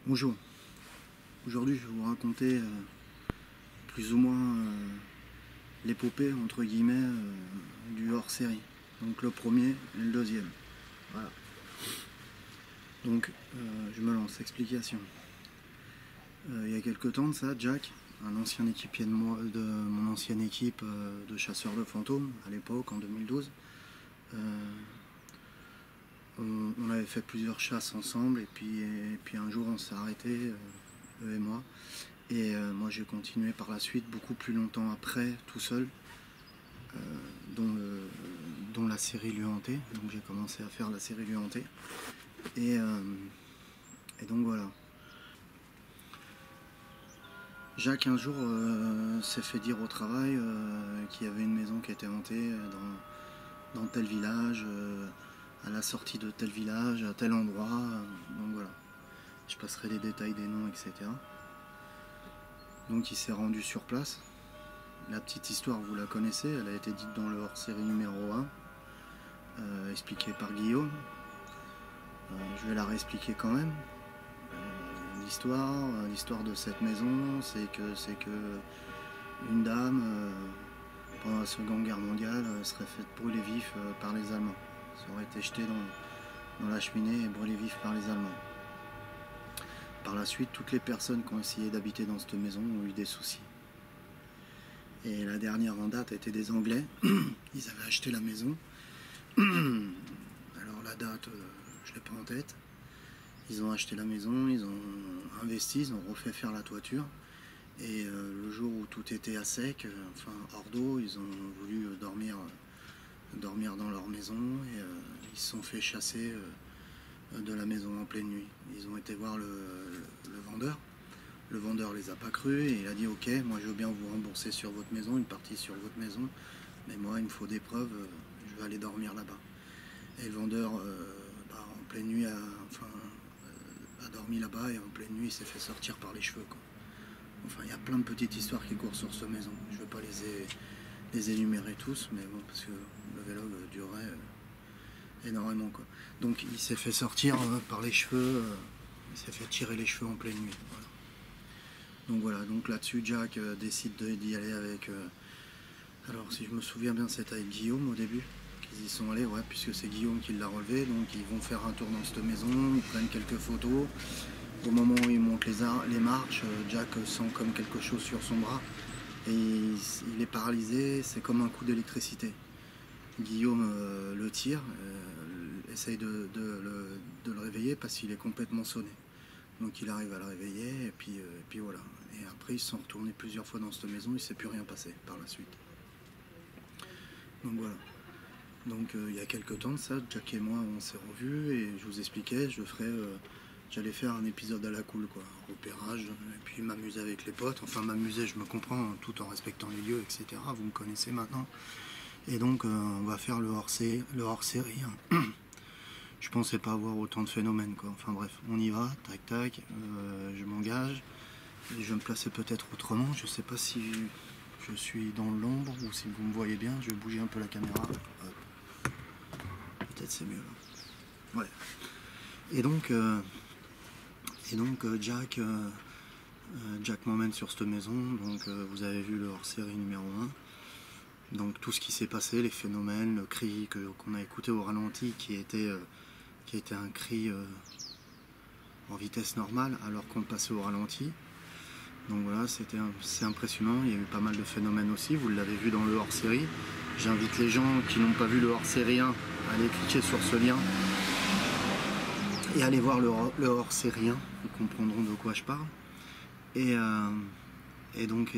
Bonjour, aujourd'hui je vais vous raconter plus ou moins l'épopée entre guillemets du hors-série. Donc le premier et le deuxième. Voilà. Donc je me lance, explication. Il y a quelques temps de ça, Jack, un ancien équipier de mon ancienne équipe de chasseurs de fantômes à l'époque en 2012, on avait fait plusieurs chasses ensemble et puis un jour on s'est arrêté, eux et moi. Et moi j'ai continué par la suite beaucoup plus longtemps après, tout seul, dont la série lui hantait. Donc j'ai commencé à faire la série lui hantait. Et donc voilà. Jacques un jour s'est fait dire au travail qu'il y avait une maison qui était hantée dans tel village, à la sortie de tel village, à tel endroit. Donc voilà. Je passerai les détails des noms, etc. Donc il s'est rendu sur place. La petite histoire, vous la connaissez, elle a été dite dans le hors-série numéro 1, expliquée par Guillaume. Je vais la réexpliquer quand même. L'histoire de cette maison, c'est que une dame, pendant la Seconde Guerre mondiale, serait faite brûler vif par les Allemands. Ça aurait été jeté dans la cheminée et brûlé vif par les Allemands. Par la suite, toutes les personnes qui ont essayé d'habiter dans cette maison ont eu des soucis. Et la dernière en date était des Anglais. Ils avaient acheté la maison. Alors la date, je ne l'ai pas en tête. Ils ont acheté la maison, ils ont investi, ils ont refait faire la toiture. Et le jour où tout était à sec, enfin hors d'eau, ils ont voulu dormir dans leur maison. Et ils se sont fait chasser de la maison en pleine nuit. Ils ont été voir le vendeur. Le vendeur les a pas crus et il a dit ok, moi je veux bien vous rembourser sur votre maison, une partie sur votre maison, mais moi il me faut des preuves, je vais aller dormir là-bas. Et le vendeur en pleine nuit a dormi là-bas et en pleine nuit il s'est fait sortir par les cheveux, quoi. Enfin il y a plein de petites histoires qui courent sur cette maison. Je ne vais pas les énumérer tous, mais bon, parce que le vlog durerait énormément, quoi. Donc il s'est fait sortir par les cheveux, il s'est fait tirer les cheveux en pleine nuit. Voilà. Donc voilà, donc là-dessus Jack décide d'y aller avec... alors si je me souviens bien, c'était avec Guillaume au début qu'ils y sont allés, ouais, puisque c'est Guillaume qui l'a relevé. Donc ils vont faire un tour dans cette maison, ils prennent quelques photos. Au moment où ils montent les marches, Jack sent comme quelque chose sur son bras et il est paralysé, c'est comme un coup d'électricité. Guillaume le tire, essaye de le réveiller parce qu'il est complètement sonné. Donc il arrive à le réveiller et puis voilà. Et après ils se sont retournés plusieurs fois dans cette maison, il ne s'est plus rien passé par la suite. Donc voilà. Donc il y a quelques temps de ça, Jack et moi on s'est revus et je vous expliquais, j'allais faire un épisode à la cool, quoi, repérage, et puis m'amuser avec les potes, enfin m'amuser, je me comprends, hein, tout en respectant les lieux, etc. Vous me connaissez maintenant. Et donc on va faire le hors-série. Hein. Je pensais pas avoir autant de phénomènes, quoi. Enfin bref, on y va, tac tac, je m'engage. Je vais me placer peut-être autrement, je sais pas si je suis dans l'ombre ou si vous me voyez bien, je vais bouger un peu la caméra. Peut-être c'est mieux là. Ouais. Et donc Jack m'emmène sur cette maison, donc vous avez vu le hors-série numéro 1. Donc tout ce qui s'est passé, les phénomènes, le cri qu'on a écouté au ralenti qui était un cri en vitesse normale alors qu'on passait au ralenti. Donc voilà, c'est impressionnant, il y a eu pas mal de phénomènes aussi, vous l'avez vu dans le hors-série. J'invite les gens qui n'ont pas vu le hors-série 1 à aller cliquer sur ce lien et aller voir le hors-série 1, ils comprendront de quoi je parle. Et donc,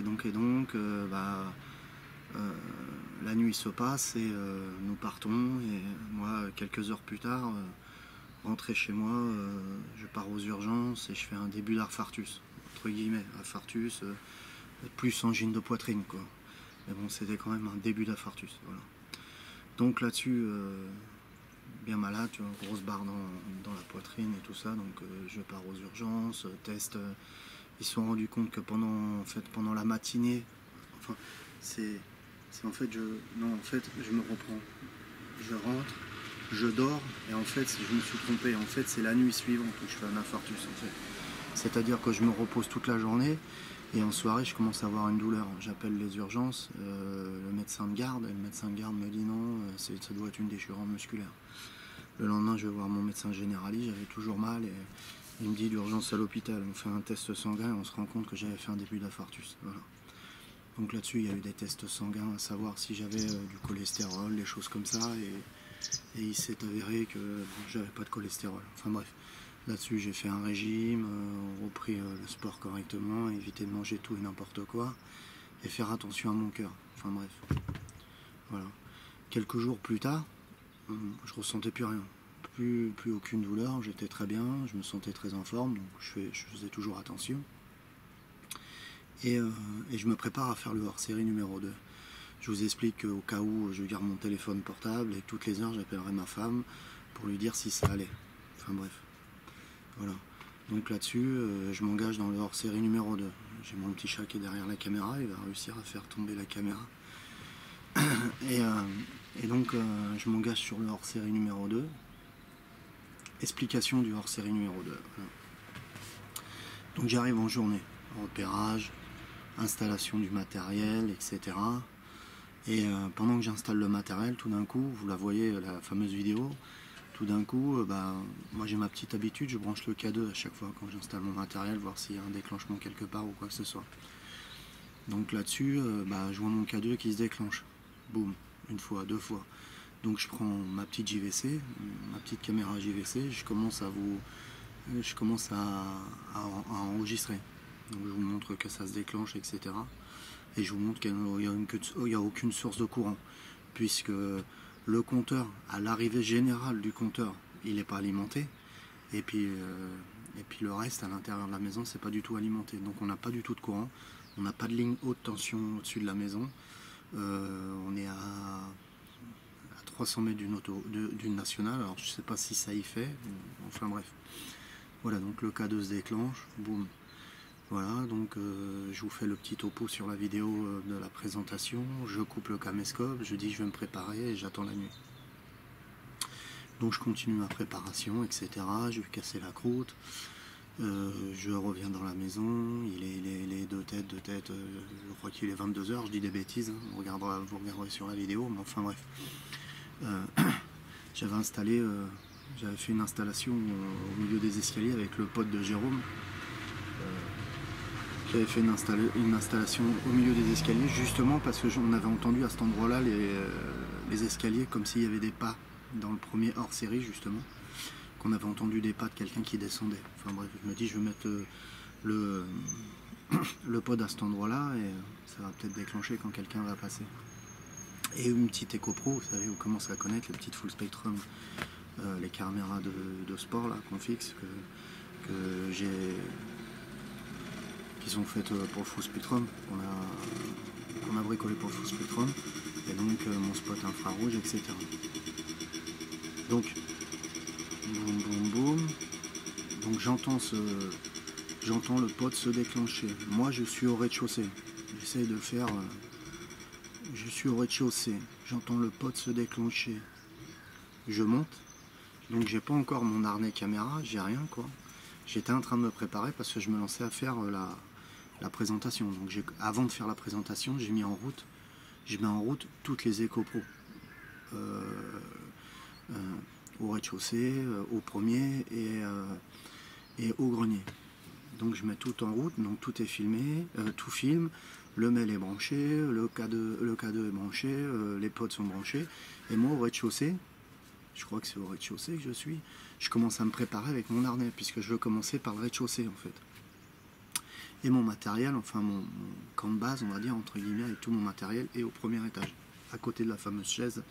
la nuit se passe et nous partons, et moi quelques heures plus tard, rentré chez moi, je pars aux urgences et je fais un début d'infarctus, entre guillemets, infarctus, plus angine de poitrine, quoi. Mais bon, c'était quand même un début d'infarctus, voilà. Donc là-dessus, bien malade, tu vois, grosse barre dans la poitrine et tout ça, donc je pars aux urgences, test, ils se sont rendus compte que pendant la matinée, enfin, en fait, je me reprends, je rentre, je dors, et en fait, je me suis trompé, en fait, c'est la nuit suivante où je fais un infarctus, en fait. C'est-à-dire que je me repose toute la journée et en soirée je commence à avoir une douleur. J'appelle les urgences, le médecin de garde, et le médecin de garde me dit non, ça doit être une déchirure musculaire. Le lendemain je vais voir mon médecin généraliste, j'avais toujours mal et il me dit d'urgence à l'hôpital. On fait un test sanguin et on se rend compte que j'avais fait un début d'infarctus. Voilà. Donc là-dessus il y a eu des tests sanguins à savoir si j'avais du cholestérol, des choses comme ça, et il s'est avéré que j'avais pas de cholestérol. Enfin bref, là-dessus j'ai fait un régime, repris le sport correctement, éviter de manger tout et n'importe quoi, et faire attention à mon cœur. Enfin bref, voilà. Quelques jours plus tard, je ressentais plus rien, plus aucune douleur, j'étais très bien, je me sentais très en forme, donc je faisais toujours attention. Et je me prépare à faire le hors-série numéro 2. Je vous explique qu'au cas où je garde mon téléphone portable et toutes les heures j'appellerai ma femme pour lui dire si ça allait. Enfin bref, voilà. Donc là-dessus, je m'engage dans le hors-série numéro 2. J'ai mon petit chat qui est derrière la caméra, il va réussir à faire tomber la caméra. Et donc je m'engage sur le hors-série numéro 2. Explication du hors-série numéro 2. Voilà. Donc j'arrive en journée, repérage, installation du matériel, etc. Et pendant que j'installe le matériel, tout d'un coup, vous la voyez, la fameuse vidéo, tout d'un coup, moi j'ai ma petite habitude, je branche le K2 à chaque fois quand j'installe mon matériel, voir s'il y a un déclenchement quelque part ou quoi que ce soit. Donc là-dessus, je vois mon K2 qui se déclenche. Boum, une fois, deux fois. Donc je prends ma petite JVC, ma petite caméra JVC, je commence à enregistrer. Donc je vous montre que ça se déclenche, etc. Et je vous montre qu'il n'y a aucune source de courant, puisque le compteur, à l'arrivée générale du compteur, il n'est pas alimenté, et puis le reste à l'intérieur de la maison, c'est pas du tout alimenté. Donc on n'a pas du tout de courant, on n'a pas de ligne haute tension au-dessus de la maison, on est à 300 mètres d'une nationale, alors je sais pas si ça y fait, enfin bref. Voilà, donc le K2 se déclenche, boum. Voilà, donc je vous fais le petit topo sur la vidéo de la présentation, je coupe le caméscope, je dis je vais me préparer et j'attends la nuit. Donc je continue ma préparation, etc. Je vais casser la croûte, je reviens dans la maison, il est deux têtes, je crois qu'il est 22 h, je dis des bêtises, hein, vous regarderez sur la vidéo, mais enfin bref. J'avais fait une installation au milieu des escaliers avec le pote de Jérôme. J'avais fait une installation au milieu des escaliers justement parce que on avait entendu à cet endroit-là les escaliers comme s'il y avait des pas dans le premier hors-série justement, qu'on avait entendu des pas de quelqu'un qui descendait. Enfin bref, je me dis je vais mettre le pod à cet endroit-là et ça va peut-être déclencher quand quelqu'un va passer. Et une petite EcoPro, vous savez, vous commencez à connaître les petites full spectrum, les caméras de sport là qu'on fixe, que j'ai, qui sont faites pour le full spectrum, qu'on a bricolé pour le full spectrum, et donc mon spot infrarouge, etc. Donc boum boum boum, donc j'entends le pod se déclencher. Moi je suis au rez-de-chaussée, j'essaye de faire, je suis au rez-de-chaussée, j'entends le pod se déclencher, je monte, donc j'ai pas encore mon harnais caméra, j'ai rien quoi. J'étais en train de me préparer parce que je me lançais à faire la présentation. Donc avant de faire la présentation, je mets en route toutes les EcoPro. Au rez-de-chaussée, au premier et au grenier. Donc je mets tout en route, donc tout est filmé, tout filme, le mail est branché, le K2 est branché, les pods sont branchés, et moi au rez-de-chaussée, je crois que c'est au rez-de-chaussée que je commence à me préparer avec mon harnais, puisque je veux commencer par le rez-de-chaussée en fait. Et mon matériel, enfin mon camp de base, on va dire, entre guillemets, avec tout mon matériel, est au premier étage, à côté de la fameuse chaise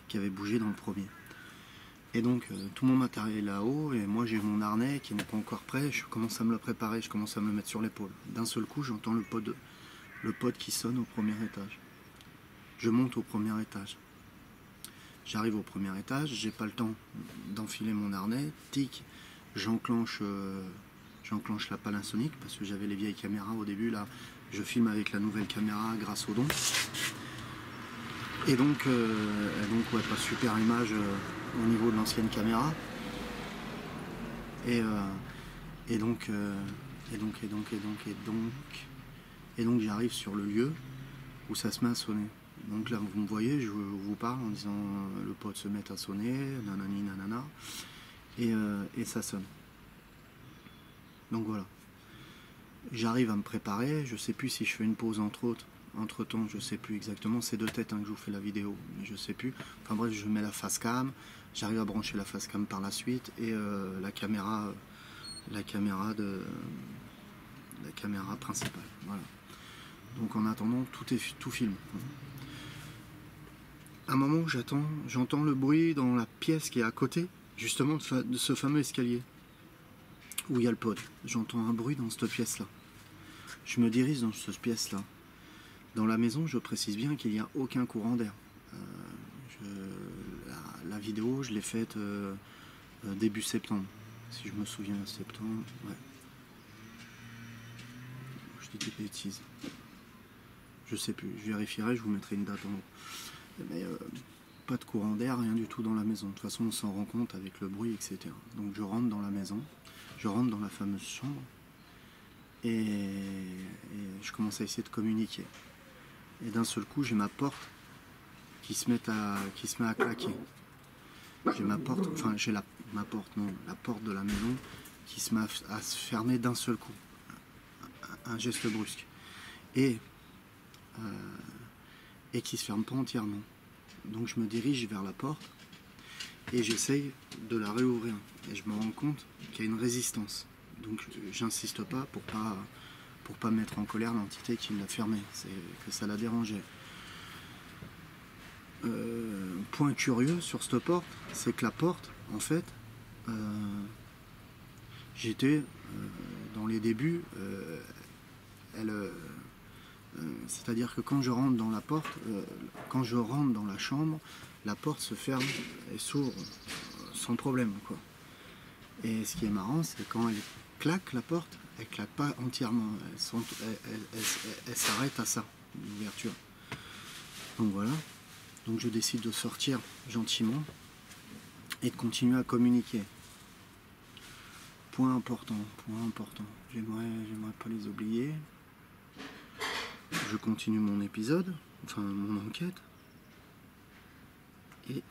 qui avait bougé dans le premier. Et donc tout mon matériel est là-haut, et moi j'ai mon harnais qui n'est pas encore prêt, je commence à me le préparer, je commence à me le mettre sur l'épaule. D'un seul coup, j'entends le pod qui sonne au premier étage. Je monte au premier étage. J'arrive au premier étage, j'ai pas le temps d'enfiler mon harnais, tic, j'enclenche la Panasonic, parce que j'avais les vieilles caméras au début, là je filme avec la nouvelle caméra grâce au don. Et donc ouais, pas super image au niveau de l'ancienne caméra. Et donc Et donc j'arrive sur le lieu où ça se met à sonner. Donc là, vous me voyez, je vous parle en disant le pote se met à sonner, nanani nanana, et ça sonne. Donc voilà. J'arrive à me préparer, je sais plus si je fais une pause entre temps, je sais plus exactement, c'est de tête que je vous fais la vidéo, mais je sais plus. Enfin bref, je mets la face cam, j'arrive à brancher la face cam par la suite, et la caméra principale. Voilà. Donc en attendant, tout filme. À un moment, j'entends le bruit dans la pièce qui est à côté, justement de ce fameux escalier où il y a le pod. J'entends un bruit dans cette pièce-là. Je me dirige dans cette pièce-là. Dans la maison, je précise bien qu'il n'y a aucun courant d'air. La vidéo, je l'ai faite début septembre. Si je me souviens, septembre, ouais. Je dis des bêtises. Je sais plus, je vérifierai, je vous mettrai une date en haut. Mais pas de courant d'air, rien du tout dans la maison. De toute façon, on s'en rend compte avec le bruit, etc. Donc je rentre dans la maison, je rentre dans la fameuse chambre, et je commence à essayer de communiquer. Et d'un seul coup, j'ai ma porte qui se met à claquer. J'ai ma porte, enfin j'ai la porte de la maison qui se met à se fermer d'un seul coup. Un geste brusque. Et qui se ferme pas entièrement. Donc je me dirige vers la porte et j'essaye de la réouvrir. Et je me rends compte qu'il y a une résistance. Donc j'insiste pas pour pas mettre en colère l'entité qui l'a fermée. C'est que ça la dérangeait. Point curieux sur cette porte, c'est que la porte, en fait, j'étais dans les débuts, c'est-à-dire que quand je rentre dans la porte, quand je rentre dans la chambre, la porte se ferme et s'ouvre sans problème, quoi. Et ce qui est marrant, c'est quand elle claque la porte, elle claque pas entièrement, elle s'arrête à ça, l'ouverture. Donc voilà. Donc je décide de sortir gentiment et de continuer à communiquer. Point important. J'aimerais pas les oublier. Je continue mon épisode, enfin mon enquête. Et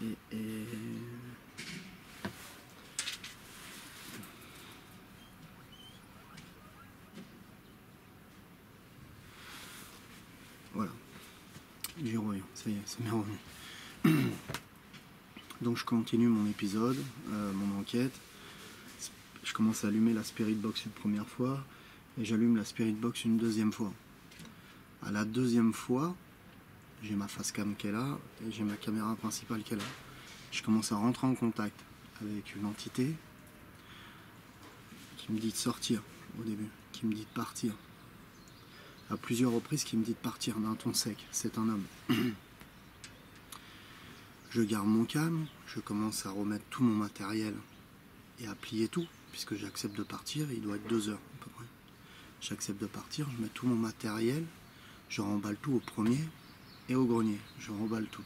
voilà. J'y reviens, ça y est, ça m'est revenu. Donc je continue mon épisode, mon enquête. Je commence à allumer la Spirit Box une première fois et j'allume la Spirit Box une deuxième fois. À la deuxième fois, j'ai ma face cam qui est là et j'ai ma caméra principale qui est là. Je commence à rentrer en contact avec une entité qui me dit de sortir au début, qui me dit de partir. À plusieurs reprises, qui me dit de partir d'un ton sec. C'est un homme. Je garde mon calme, je commence à remettre tout mon matériel et à plier tout, puisque j'accepte de partir, il doit être 2 heures à peu près. J'accepte de partir, je mets tout mon matériel, je remballe tout au premier et au grenier, je remballe tout.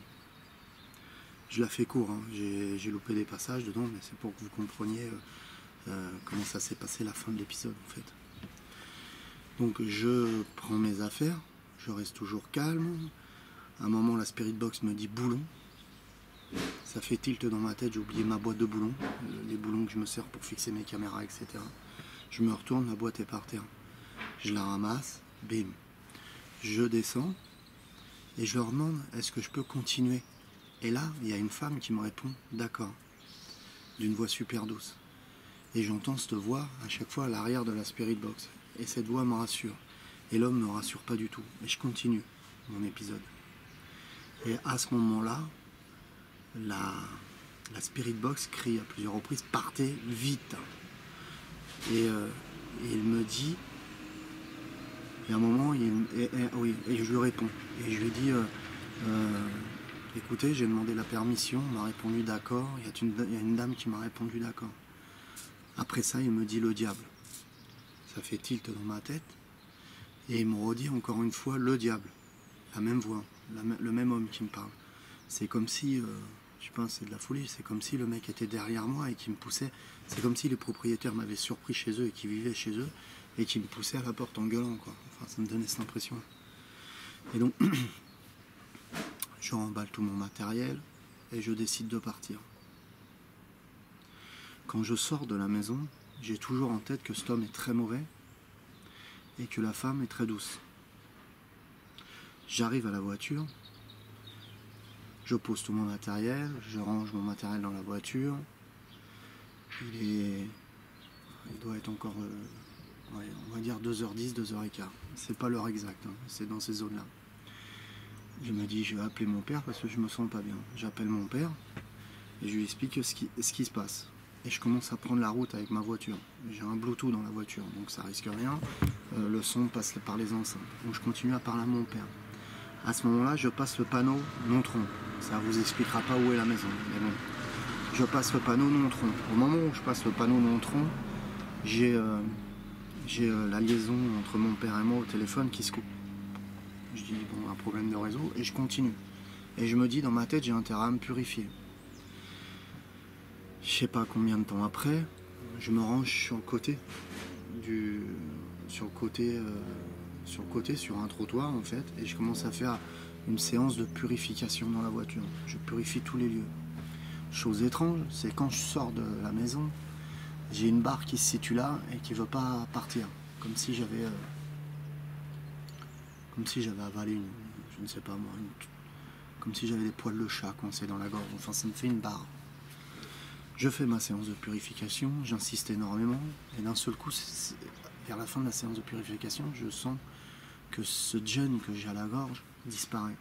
Je la fais court, hein. J'ai loupé des passages dedans, mais c'est pour que vous compreniez comment ça s'est passé la fin de l'épisode en fait. Donc je prends mes affaires, je reste toujours calme. À un moment, la Spirit Box me dit boulon. Ça fait tilt dans ma tête, j'ai oublié ma boîte de boulons, les boulons que je me sers pour fixer mes caméras, etc. Je me retourne, la boîte est par terre. Je la ramasse, bim. Je descends et je leur demande, est-ce que je peux continuer? Et là, il y a une femme qui me répond, d'accord, d'une voix super douce. Et j'entends cette voix à chaque fois à l'arrière de la Spirit Box. Et cette voix me rassure. Et l'homme ne me rassure pas du tout. Mais je continue mon épisode. Et à ce moment-là, la Spirit Box crie à plusieurs reprises, partez vite. Et il me dit, et à un moment, oui, et je lui réponds. Et je lui dis, écoutez, j'ai demandé la permission, on m'a répondu d'accord, il y a une dame qui m'a répondu d'accord. Après ça, il me dit le diable. Ça fait tilt dans ma tête. Et il me redit encore une fois le diable. La même voix, le même homme qui me parle. C'est comme si, je sais pas, c'est de la folie, c'est comme si le mec était derrière moi et qui me poussait. C'est comme si les propriétaires m'avaient surpris chez eux et qui vivaient chez eux et qui me poussait à la porte en gueulant, quoi. Enfin, ça me donnait cette impression. Et donc, je remballe tout mon matériel et je décide de partir. Quand je sors de la maison, j'ai toujours en tête que cet homme est très mauvais et que la femme est très douce. J'arrive à la voiture, je pose tout mon matériel, je range mon matériel dans la voiture. Il doit être encore, ouais, on va dire 2h10, 2h15. C'est pas l'heure exacte, hein, c'est dans ces zones-là. Je me dis, je vais appeler mon père parce que je me sens pas bien. J'appelle mon père et je lui explique ce qui se passe. Et je commence à prendre la route avec ma voiture. J'ai un Bluetooth dans la voiture, donc ça risque rien. Le son passe par les enceintes. Donc je continue à parler à mon père. À ce moment-là, je passe le panneau non-tronc. Ça vous expliquera pas où est la maison, mais bon. Je passe le panneau non-tronc. Au moment où je passe le panneau non-tronc, j'ai la liaison entre mon père et moi au téléphone qui se coupe. Je dis, bon, un problème de réseau, et je continue. Et je me dis, dans ma tête, j'ai intérêt à me purifier. Je sais pas combien de temps après, je me range sur le côté, sur un trottoir en fait, et je commence à faire une séance de purification dans la voiture. Je purifie tous les lieux. Chose étrange, c'est quand je sors de la maison, j'ai une barre qui se situe là et qui veut pas partir, comme si j'avais avalé je ne sais pas moi, comme si j'avais des poils de chat coincés dans la gorge. Enfin, ça me fait une barre. Je fais ma séance de purification, j'insiste énormément, et d'un seul coup, vers la fin de la séance de purification, je sens que ce gêne que j'ai à la gorge disparaît.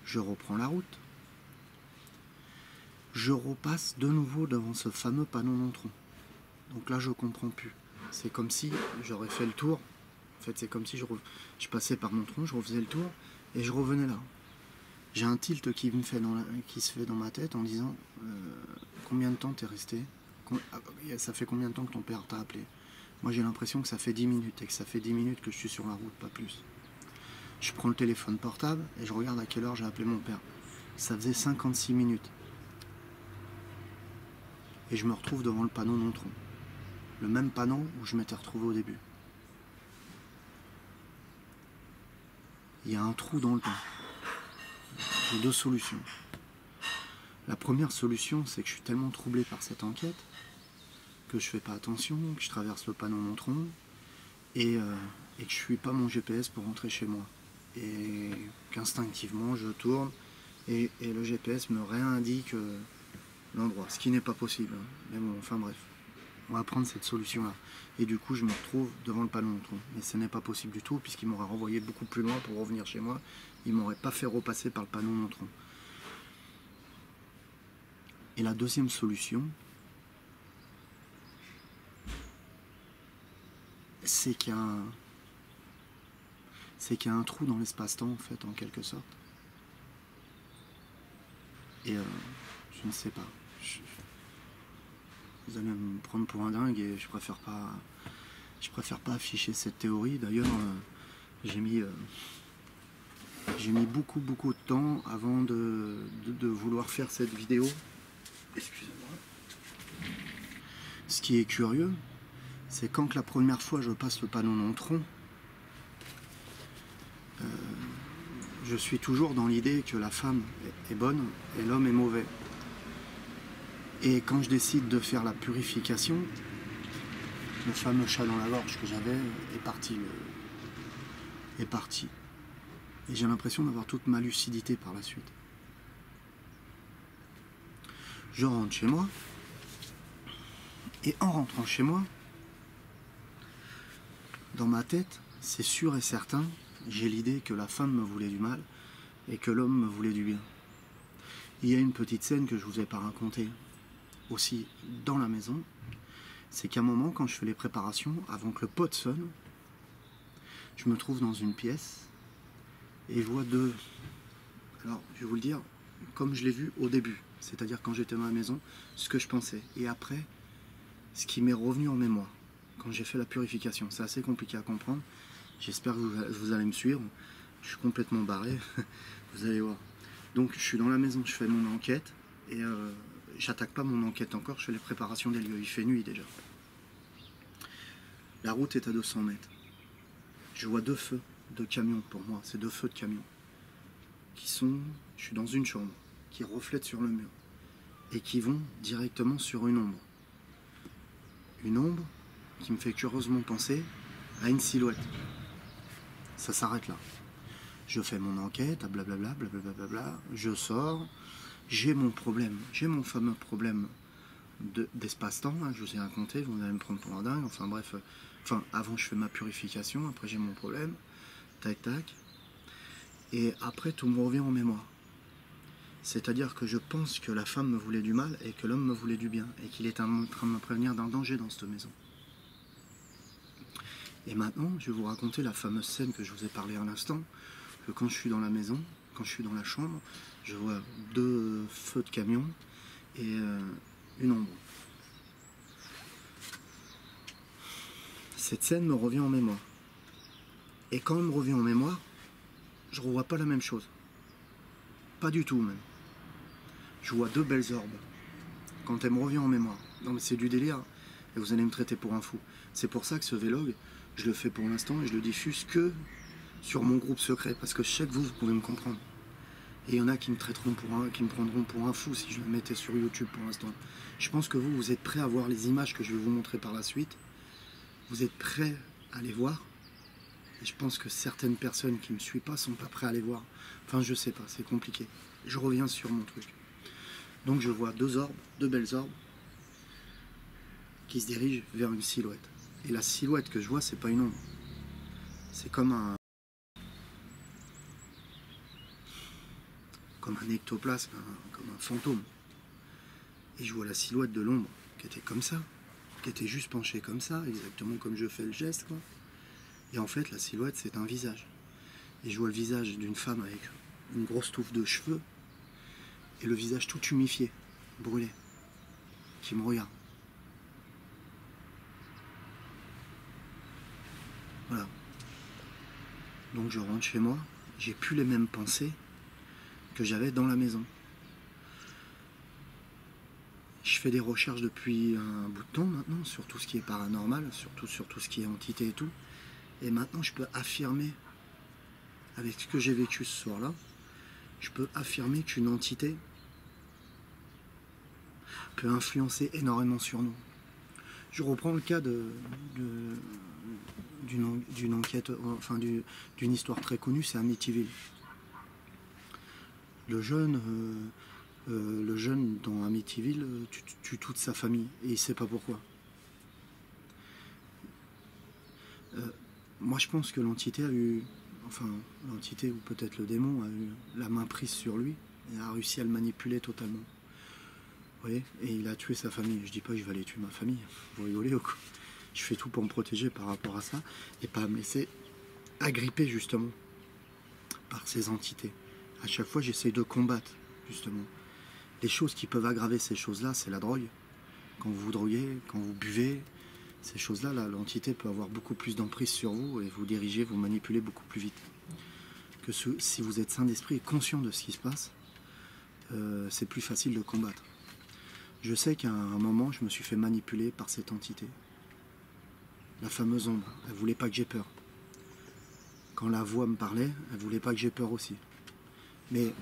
Je reprends la route. Je repasse de nouveau devant ce fameux panneau non-tronc. Donc là, je comprends plus. C'est comme si j'aurais fait le tour. En fait, c'est comme si je passais par mon tronc, je refaisais le tour, et je revenais là. J'ai un tilt qui se fait dans ma tête en disant combien de temps t'es resté, ça fait combien de temps que ton père t'a appelé. Moi j'ai l'impression que ça fait 10 minutes et que ça fait 10 minutes que je suis sur la route, pas plus. Je prends le téléphone portable et je regarde à quelle heure j'ai appelé mon père. Ça faisait 56 minutes. Et je me retrouve devant le panneau non-tronc. Le même panneau où je m'étais retrouvé au début. Il y a un trou dans le temps. J'ai deux solutions. La première solution, c'est que je suis tellement troublé par cette enquête que je fais pas attention, que je traverse le panneau non-tronc et que je suis pas mon GPS pour rentrer chez moi. Et qu'instinctivement, je tourne et le GPS me réindique l'endroit, ce qui n'est pas possible. Mais bon, enfin bref, on va prendre cette solution-là. Et du coup, je me retrouve devant le panneau non-tronc. Mais ce n'est pas possible du tout, puisqu'il m'aurait renvoyé beaucoup plus loin pour revenir chez moi. Il ne m'aurait pas fait repasser par le panneau non-tronc. Et la deuxième solution, c'est qu'il y a un trou dans l'espace-temps, en fait, en quelque sorte. Et je ne sais pas. Vous allez me prendre pour un dingue et je préfère pas afficher cette théorie. D'ailleurs, j'ai mis beaucoup de temps avant de vouloir faire cette vidéo. Excusez-moi. Ce qui est curieux, c'est quand la première fois je passe le panneau non-tronc, je suis toujours dans l'idée que la femme est bonne et l'homme est mauvais. Et quand je décide de faire la purification, le fameux chat dans la gorge que j'avais est parti. Et j'ai l'impression d'avoir toute ma lucidité par la suite. Je rentre chez moi. Et en rentrant chez moi, dans ma tête, c'est sûr et certain, j'ai l'idée que la femme me voulait du mal et que l'homme me voulait du bien. Il y a une petite scène que je ne vous ai pas racontée aussi dans la maison, c'est qu'à un moment, quand je fais les préparations, avant que le pot sonne, je me trouve dans une pièce et je vois deux. Alors, je vais vous le dire, comme je l'ai vu au début, c'est-à-dire quand j'étais dans la maison, ce que je pensais. Et après, ce qui m'est revenu en mémoire, quand j'ai fait la purification. C'est assez compliqué à comprendre. J'espère que vous allez me suivre. Je suis complètement barré. Vous allez voir. Donc, je suis dans la maison, je fais mon enquête. Et j'attaque pas mon enquête encore, je fais les préparations des lieux. Il fait nuit déjà. La route est à 200 mètres. Je vois 2 feux de camion pour moi, c'est 2 feux de camion qui sont, je suis dans une chambre, qui reflètent sur le mur et qui vont directement sur une ombre. Une ombre qui me fait curieusement penser à une silhouette. Ça s'arrête là. Je fais mon enquête, blablabla, blablabla, je sors, j'ai mon problème, j'ai mon fameux problème d'espace-temps, hein, je vous ai raconté, vous allez me prendre pour un dingue, enfin bref, avant je fais ma purification, après j'ai mon problème, tac tac, et après tout me revient en mémoire. C'est-à-dire que je pense que la femme me voulait du mal et que l'homme me voulait du bien, et qu'il est en train de me prévenir d'un danger dans cette maison. Et maintenant, je vais vous raconter la fameuse scène que je vous ai parlé à l'instant, que quand je suis dans la maison, quand je suis dans la chambre, je vois 2 feux de camion et une ombre. Cette scène me revient en mémoire. Et quand elle me revient en mémoire, je ne revois pas la même chose. Pas du tout même. Je vois 2 belles orbes. Quand elle me revient en mémoire. Non mais c'est du délire. Et vous allez me traiter pour un fou. C'est pour ça que ce vlog, je le fais pour l'instant et je le diffuse que sur mon groupe secret. Parce que je sais que vous pouvez me comprendre. Et il y en a qui me traiteront qui me prendront pour un fou si je le mettais sur YouTube pour l'instant. Je pense que vous êtes prêts à voir les images que je vais vous montrer par la suite. Vous êtes prêts à les voir. Et je pense que certaines personnes qui ne me suivent pas sont pas prêts à les voir. Enfin, je sais pas, c'est compliqué. Je reviens sur mon truc. Donc je vois 2 orbes, 2 belles orbes, qui se dirigent vers une silhouette. Et la silhouette que je vois, c'est pas une ombre. C'est comme un ectoplasme, comme un fantôme. Et je vois la silhouette de l'ombre qui était comme ça, qui était juste penchée comme ça, exactement comme je fais le geste, quoi. Et en fait, la silhouette, c'est un visage. Et je vois le visage d'une femme avec une grosse touffe de cheveux, et le visage tout humifié, brûlé, qui me regarde. Voilà. Donc je rentre chez moi, j'ai plus les mêmes pensées que j'avais dans la maison. Je fais des recherches depuis un bout de temps maintenant sur tout ce qui est paranormal, surtout sur tout ce qui est entité et tout. Et maintenant je peux affirmer, avec ce que j'ai vécu ce soir-là, je peux affirmer qu'une entité peut influencer énormément sur nous. Je reprends le cas d'une enquête, enfin d'une histoire très connue, c'est Amityville. Le jeune dans Amityville tue toute sa famille et il ne sait pas pourquoi. Moi je pense que l'entité a eu, enfin l'entité ou peut-être le démon a eu la main prise sur lui et a réussi à le manipuler totalement. Vous voyez, et il a tué sa famille. Je dis pas que je vais aller tuer ma famille, vous rigolez ou quoi? Je fais tout pour me protéger par rapport à ça et pas me laisser agripper justement par ces entités. À chaque fois j'essaye de combattre justement. Les choses qui peuvent aggraver ces choses-là, c'est la drogue. Quand vous vous droguez, quand vous buvez, ces choses-là, l'entité peut avoir beaucoup plus d'emprise sur vous et vous diriger, vous manipuler beaucoup plus vite. Que si vous êtes sain d'esprit et conscient de ce qui se passe, c'est plus facile de combattre. Je sais qu'à un moment, je me suis fait manipuler par cette entité. La fameuse ombre, elle ne voulait pas que j'ai peur. Quand la voix me parlait, elle ne voulait pas que j'ai peur aussi. Mais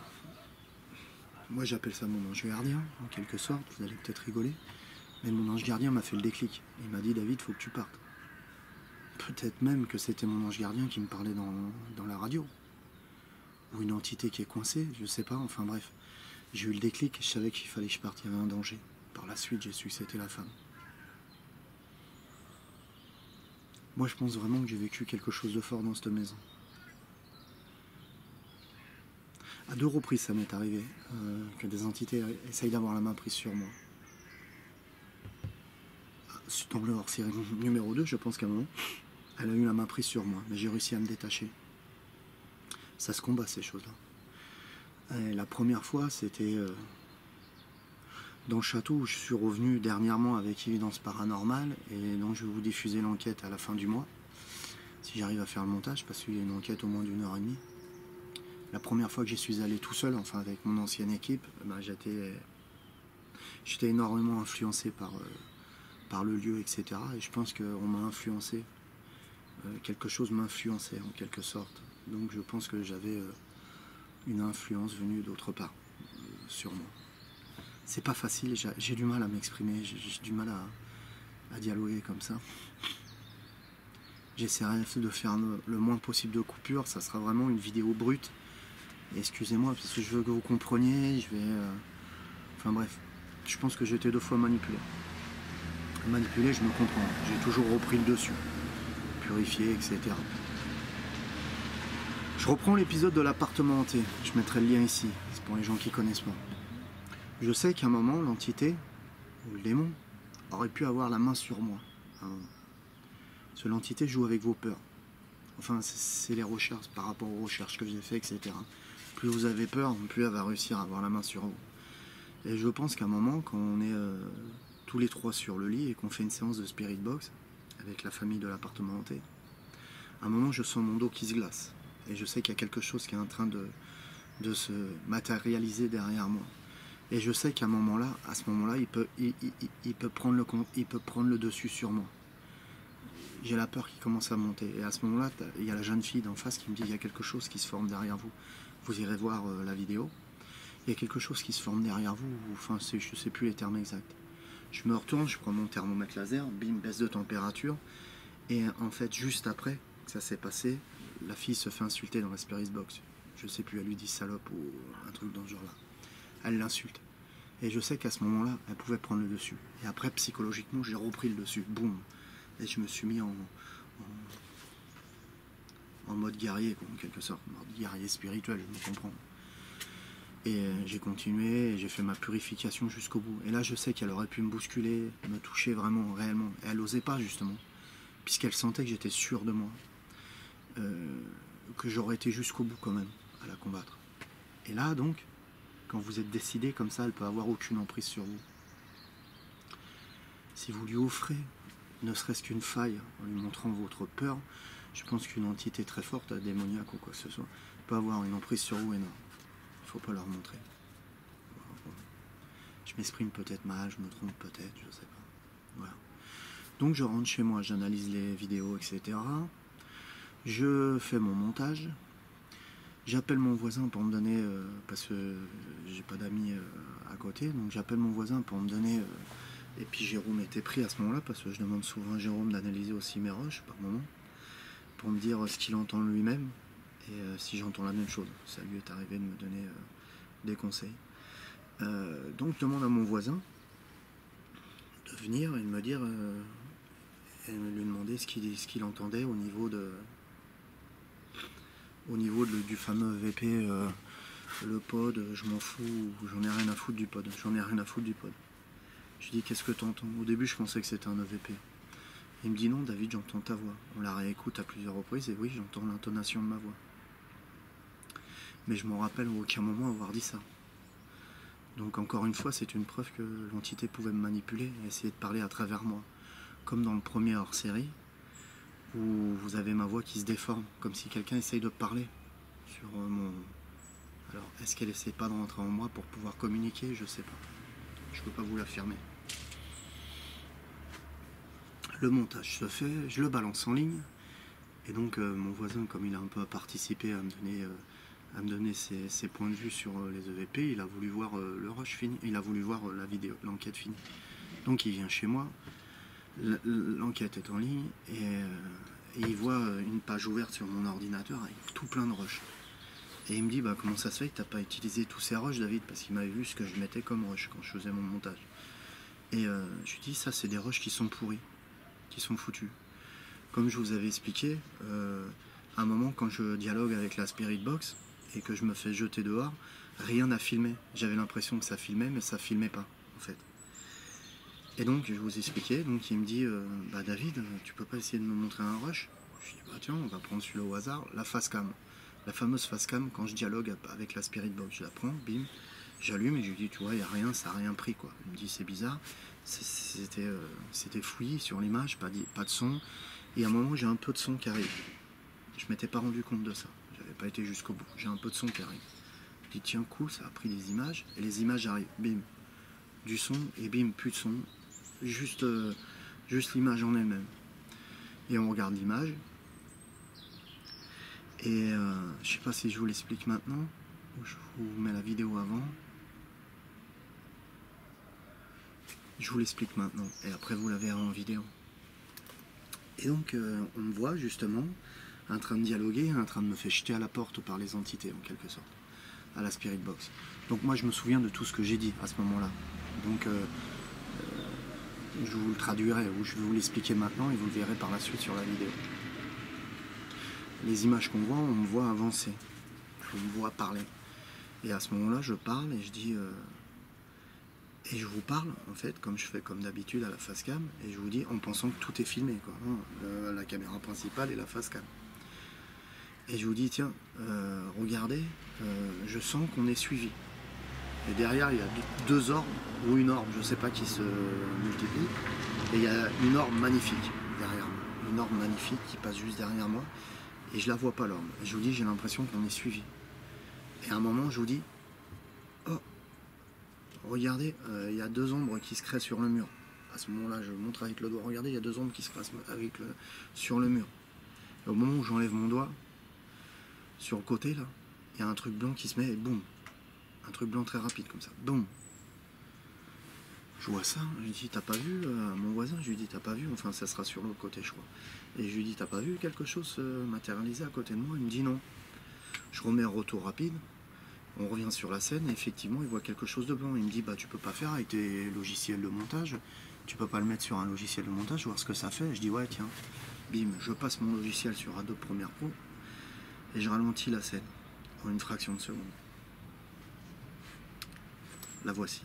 moi j'appelle ça mon ange gardien, en quelque sorte, vous allez peut-être rigoler. Mais mon ange gardien m'a fait le déclic. Il m'a dit, David, il faut que tu partes. Peut-être même que c'était mon ange gardien qui me parlait dans la radio. Ou une entité qui est coincée, je sais pas, enfin bref. J'ai eu le déclic et je savais qu'il fallait que je parte, il y avait un danger. Par la suite, j'ai su que c'était la femme. Moi, je pense vraiment que j'ai vécu quelque chose de fort dans cette maison. À 2 reprises, ça m'est arrivé que des entités essayent d'avoir la main prise sur moi. Dans le hors-série numéro 2, je pense qu'à un moment, elle a eu la main prise sur moi, mais j'ai réussi à me détacher. Ça se combat, ces choses-là. La première fois, c'était dans le château où je suis revenu dernièrement avec Évidence Paranormale, et donc je vais vous diffuser l'enquête à la fin du mois, si j'arrive à faire le montage, parce qu'il y a une enquête au moins d'1h30. La première fois que j'y suis allé tout seul, enfin avec mon ancienne équipe, ben, j'étais énormément influencé par le lieu, etc. Et je pense qu'on m'a influencé. Quelque chose m'influençait en quelque sorte. Donc je pense que j'avais une influence venue d'autre part sur moi. C'est pas facile, j'ai du mal à m'exprimer, j'ai du mal à dialoguer comme ça. J'essaierai de faire le moins possible de coupures, ça sera vraiment une vidéo brute. Excusez-moi, parce que je veux que vous compreniez, enfin bref, je pense que j'ai été 2 fois manipulé. Manipulé, je me comprends, j'ai toujours repris le dessus, purifié, etc. Je reprends l'épisode de l'appartement hanté, je mettrai le lien ici, c'est pour les gens qui connaissent pas. Je sais qu'à un moment, l'entité, ou le démon, aurait pu avoir la main sur moi. Parce que l'entité joue avec vos peurs. Enfin, c'est les recherches, par rapport aux recherches que j'ai fait, etc. Plus vous avez peur, plus elle va réussir à avoir la main sur vous. Et je pense qu'à un moment, quand on est tous les 3 sur le lit et qu'on fait une séance de Spirit Box avec la famille de l'appartement hanté, à un moment, je sens mon dos qui se glace. Et je sais qu'il y a quelque chose qui est en train de se matérialiser derrière moi. Et je sais qu'à à ce moment-là, il peut prendre le dessus sur moi. J'ai la peur qui commence à monter. Et à ce moment-là, il y a la jeune fille d'en face qui me dit, il y a quelque chose qui se forme derrière vous. Vous irez voir la vidéo. Il y a quelque chose qui se forme derrière vous. Enfin, je ne sais plus les termes exacts. Je me retourne, je prends mon thermomètre laser, bim, baisse de température. Et en fait, juste après que ça s'est passé, la fille se fait insulter dans la Spirit Box. Je ne sais plus, elle lui dit salope ou un truc dans ce genre-là. Elle l'insulte. Et je sais qu'à ce moment-là, elle pouvait prendre le dessus. Et après, psychologiquement, j'ai repris le dessus. Boum. Et je me suis mis en mode guerrier, quoi, en quelque sorte. En mode guerrier spirituel, je me comprends. Et j'ai continué, et j'ai fait ma purification jusqu'au bout. Et là, je sais qu'elle aurait pu me bousculer, me toucher vraiment, réellement. Et elle n'osait pas, justement. Puisqu'elle sentait que j'étais sûr de moi. Que j'aurais été jusqu'au bout, quand même, à la combattre. Et là, donc, quand vous êtes décidé comme ça, elle peut avoir aucune emprise sur vous. Si vous lui offrez ne serait-ce qu'une faille en lui montrant votre peur, je pense qu'une entité très forte, démoniaque ou quoi que ce soit, peut avoir une emprise sur vous énorme. Il ne faut pas leur montrer. Je m'exprime peut-être mal, je me trompe peut-être, je ne sais pas. Voilà. Donc je rentre chez moi, j'analyse les vidéos, etc. Je fais mon montage. J'appelle mon voisin pour me donner, parce que j'ai pas d'amis à côté, donc j'appelle mon voisin pour me donner, et puis Jérôme était pris à ce moment-là, parce que je demande souvent à Jérôme d'analyser aussi mes rushs par moment, pour me dire ce qu'il entend lui-même, et si j'entends la même chose. Ça lui est arrivé de me donner des conseils. Donc je demande à mon voisin de venir et de me dire, et de lui demander ce qu'il entendait au niveau du fameux VP, le pod, je m'en fous, j'en ai rien à foutre du pod, Je lui dis, qu'est-ce que tu entends? Au début, je pensais que c'était un EVP. Il me dit, non, David, j'entends ta voix. On la réécoute à plusieurs reprises, et oui, j'entends l'intonation de ma voix. Mais je me rappelle à aucun moment avoir dit ça. Donc, encore une fois, c'est une preuve que l'entité pouvait me manipuler et essayer de parler à travers moi. Comme dans le premier hors-série, où vous avez ma voix qui se déforme, comme si quelqu'un essaye de parler sur mon... Alors, est-ce qu'elle essaie pas de rentrer en moi pour pouvoir communiquer? Je sais pas. Je peux pas vous l'affirmer. Le montage se fait, je le balance en ligne, et donc mon voisin, comme il a un peu participé à me donner ses points de vue sur les EVP, il a voulu voir le rush fini, il a voulu voir la vidéo, l'enquête finie. Donc il vient chez moi, l'enquête est en ligne, et il voit une page ouverte sur mon ordinateur avec tout plein de rushs. Et il me dit, bah, comment ça se fait que tu n'as pas utilisé tous ces rushs, David? Parce qu'il m'avait vu ce que je mettais comme rush quand je faisais mon montage. Et je lui dis, ça c'est des rushs qui sont pourris, qui sont foutus. Comme je vous avais expliqué, à un moment quand je dialogue avec la Spirit Box et que je me fais jeter dehors, rien n'a filmé. J'avais l'impression que ça filmait, mais ça filmait pas, en fait. Et donc, je vous expliquais, donc il me dit, bah David, tu peux pas essayer de me montrer un rush? Je lui dis, bah tiens, on va prendre celui-là au hasard, la face cam. La fameuse face cam, quand je dialogue avec la Spirit Box, je la prends, bim, j'allume et je lui dis, tu vois, il n'y a rien, ça n'a rien pris, quoi. Il me dit, c'est bizarre, c'était fouillis sur l'image, pas de son, et à un moment, j'ai un peu de son qui arrive. Je m'étais pas rendu compte de ça, j'avais pas été jusqu'au bout, j'ai un peu de son qui arrive. Je dis, tiens, cool, ça a pris des images, et les images arrivent, bim, du son, et bim, plus de son, juste juste l'image en elle-même. Et on regarde l'image. Et je sais pas si je vous l'explique maintenant, ou je vous mets la vidéo avant. Je vous l'explique maintenant, et après vous la verrez en vidéo. Et donc on me voit justement en train de dialoguer, en train de me faire jeter à la porte par les entités en quelque sorte, à la Spirit Box. Donc moi je me souviens de tout ce que j'ai dit à ce moment-là. Donc je vous le traduirai, ou je vais vous l'expliquer maintenant et vous le verrez par la suite sur la vidéo. Les images qu'on voit, on me voit avancer, on me voit parler. Et à ce moment-là je parle et je dis... Et je vous parle, en fait, comme je fais comme d'habitude à la face cam, et je vous dis en pensant que tout est filmé, quoi, hein, la caméra principale et la face cam. Et je vous dis, tiens, regardez, je sens qu'on est suivi. Et derrière, il y a deux orbes, ou une orbe, je ne sais pas, qui se multiplie, et il y a une orbe magnifique derrière moi, une orbe magnifique qui passe juste derrière moi, et je la vois pas l'orbe. Et je vous dis, j'ai l'impression qu'on est suivi. Et à un moment, je vous dis, oh, regardez, il y a deux ombres qui se créent sur le mur. À ce moment-là, je montre avec le doigt. Regardez, il y a deux ombres qui se créent sur le mur. Et au moment où j'enlève mon doigt, sur le côté, là, il y a un truc blanc qui se met et boum. Un truc blanc très rapide, comme ça. Boum. Je vois ça. Je lui dis, t'as pas vu mon voisin? Je lui dis, t'as pas vu? Enfin, ça sera sur l'autre côté, je crois. Et je lui dis, t'as pas vu quelque chose se matérialiser à côté de moi? Il me dit non. Je remets un retour rapide. On revient sur la scène et effectivement il voit quelque chose de blanc. Il me dit bah tu peux pas faire avec tes logiciels de montage, tu peux pas le mettre sur un logiciel de montage, voir ce que ça fait. Je dis ouais tiens, bim, je passe mon logiciel sur Adobe Premiere Pro et je ralentis la scène en une fraction de seconde. La voici.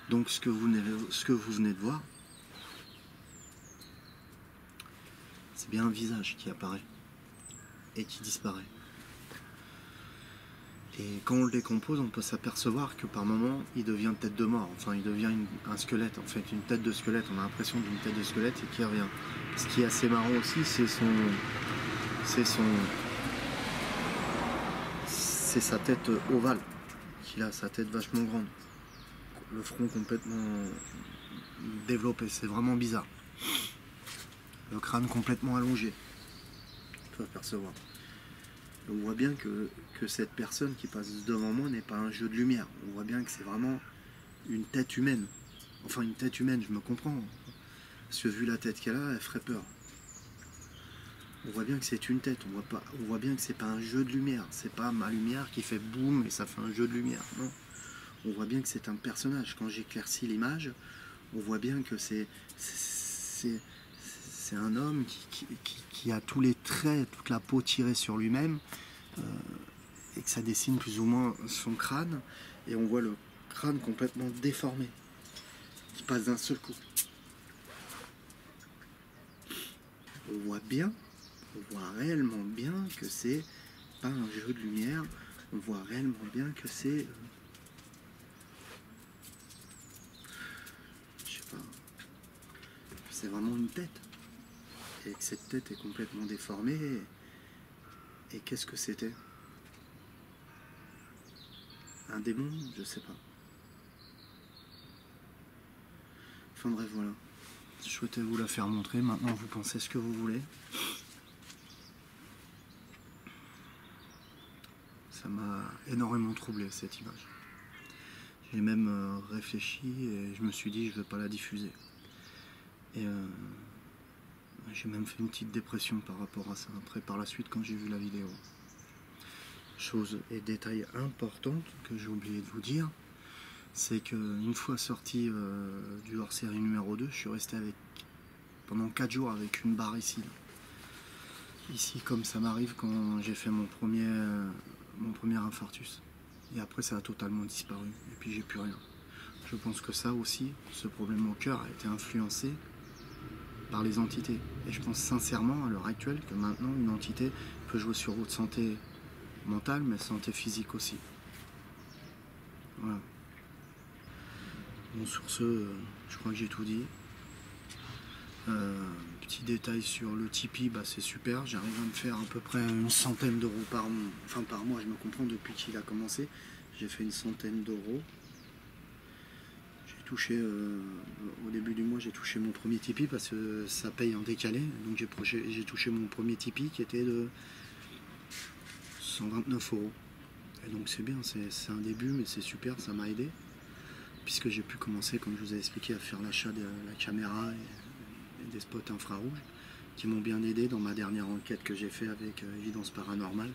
Donc ce que vous venez de voir, c'est bien un visage qui apparaît et qui disparaît. Et quand on le décompose, on peut s'apercevoir que par moment, il devient tête de mort. Enfin, il devient un squelette, en fait, une tête de squelette. On a l'impression d'une tête de squelette et qui revient. Ce qui est assez marrant aussi, c'est sa tête ovale, qu'il a sa tête vachement grande. Le front complètement développé, c'est vraiment bizarre. Le crâne complètement allongé, tu peux apercevoir. On voit bien que cette personne qui passe devant moi n'est pas un jeu de lumière. On voit bien que c'est vraiment une tête humaine. Enfin une tête humaine, je me comprends. Parce que vu la tête qu'elle a, elle ferait peur. On voit bien que c'est une tête, on voit bien que c'est pas un jeu de lumière. C'est pas ma lumière qui fait boum et ça fait un jeu de lumière. Non. On voit bien que c'est un personnage. Quand j'éclaircis l'image, on voit bien que c'est un homme qui a tous les traits, toute la peau tirée sur lui-même, et que ça dessine plus ou moins son crâne, et on voit le crâne complètement déformé, qui passe d'un seul coup. On voit réellement bien que c'est pas un jeu de lumière, on voit réellement bien que c'est... c'est vraiment une tête. Et que cette tête est complètement déformée. Et qu'est-ce que c'était? Un démon? Je sais pas. Enfin bref, voilà. Je souhaitais vous la faire montrer. Maintenant, vous pensez ce que vous voulez. Ça m'a énormément troublé, cette image. J'ai même réfléchi et je me suis dit, je ne vais pas la diffuser. Et j'ai même fait une petite dépression par rapport à ça, après par la suite quand j'ai vu la vidéo. Chose et détail important que j'ai oublié de vous dire, c'est qu'une fois sorti du hors-série numéro 2, je suis resté pendant 4 jours avec une barre ici. Ici, comme ça m'arrive quand j'ai fait mon premier infarctus. Et après ça a totalement disparu, et puis j'ai plus rien. Je pense que ça aussi, ce problème au cœur a été influencé par les entités. Et je pense sincèrement à l'heure actuelle que maintenant une entité peut jouer sur votre santé mentale mais santé physique aussi. Voilà. Bon, sur ce, je crois que j'ai tout dit. Petit détail sur le Tipeee, bah, c'est super, j'arrive à me faire à peu près une centaine d'euros par mois, je me comprends, depuis qu'il a commencé, j'ai fait une centaine d'euros. J'ai touché, au début du mois, j'ai touché mon premier Tipeee parce que ça paye en décalé, donc j'ai touché mon premier Tipeee qui était de 129 euros. Et donc c'est bien, c'est un début, mais c'est super, ça m'a aidé, puisque j'ai pu commencer, comme je vous ai expliqué, à faire l'achat de la caméra et des spots infrarouges qui m'ont bien aidé dans ma dernière enquête que j'ai fait avec Évidence Paranormale.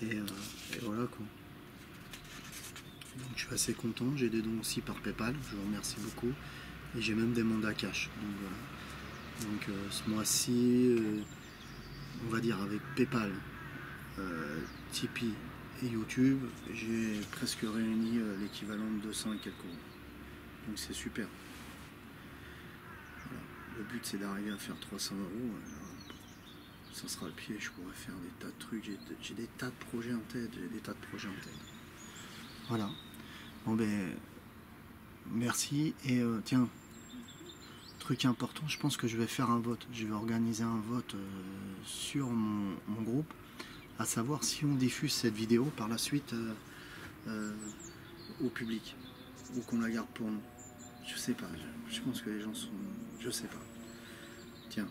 Et voilà quoi. Donc je suis assez content, j'ai des dons aussi par PayPal, je vous remercie beaucoup. Et j'ai même des mandats cash. Donc voilà. Donc ce mois-ci, on va dire avec PayPal, Tipeee et YouTube, j'ai presque réuni l'équivalent de 200 et quelques euros. Donc c'est super. Voilà. Le but c'est d'arriver à faire 300 euros. Ça sera le pied, je pourrais faire des tas de trucs. J'ai des tas de projets en tête. Voilà. Bon ben, merci. Et tiens, truc important, je pense que je vais faire un vote. Je vais organiser un vote sur mon groupe, à savoir si on diffuse cette vidéo par la suite au public, ou qu'on la garde pour nous. Je sais pas, je pense que les gens sont... Je sais pas. Tiens,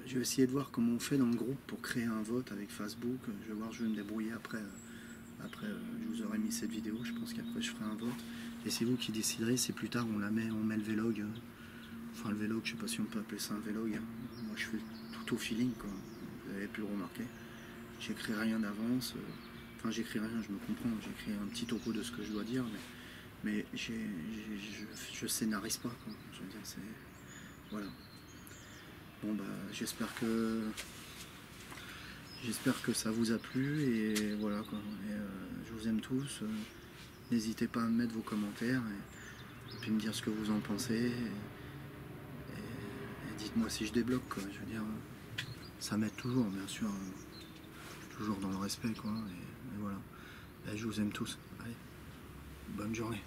je vais essayer de voir comment on fait dans le groupe pour créer un vote avec Facebook. Je vais voir, je vais me débrouiller après. Je vous aurai mis cette vidéo, je pense qu'après je ferai un vote. Et c'est vous qui déciderez si plus tard on met le vlog. Enfin le vlog, je sais pas si on peut appeler ça un vlog. Moi je fais tout au feeling, quoi. Vous avez pu le remarquer. J'écris rien d'avance. Enfin j'écris rien, je me comprends. J'écris un petit topo de ce que je dois dire, mais je scénarise pas, quoi. Je veux dire, c'est... Voilà. Bon bah j'espère que ça vous a plu, et voilà quoi. Et, je vous aime tous. N'hésitez pas à me mettre vos commentaires et puis me dire ce que vous en pensez. Et dites-moi si je débloque, quoi. Je veux dire, ça m'aide toujours, bien sûr. Toujours dans le respect, quoi. Et voilà. Et je vous aime tous. Allez, bonne journée.